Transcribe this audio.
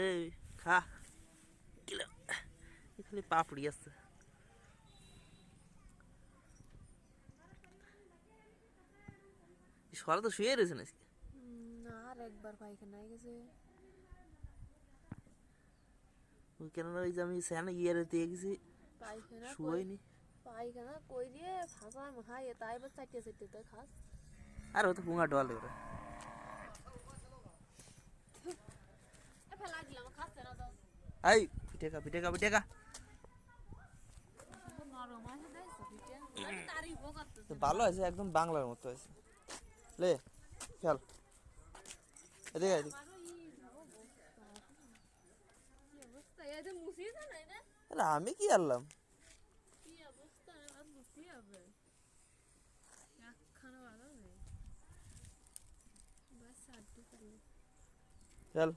এই খা খালি পাপড়ি আছে সরা তো শুয়ে রয়েছে নাকি না আর একবার পায়খানায় গেছে ওই কেন ওই যে আমি স্যানে গিয়ে দিয়ে গেছি পায়খানা শুয়োইনি পায়খানা কই দিয়ে ফাঁসা মাখাই তাই এবার চারটে চারটে তাই খাস আর ও তো পুঙা ডল করে ফেলা দিলাম খাচ্ছে না তো এই পিঠে খা নরম আছে দেখছো পিঠে আমি তারই করতেছে ভালো আছে একদম বাংলার মতো আছে লে চল এদিকে এদিকে আরে আমি কি আনলাম চল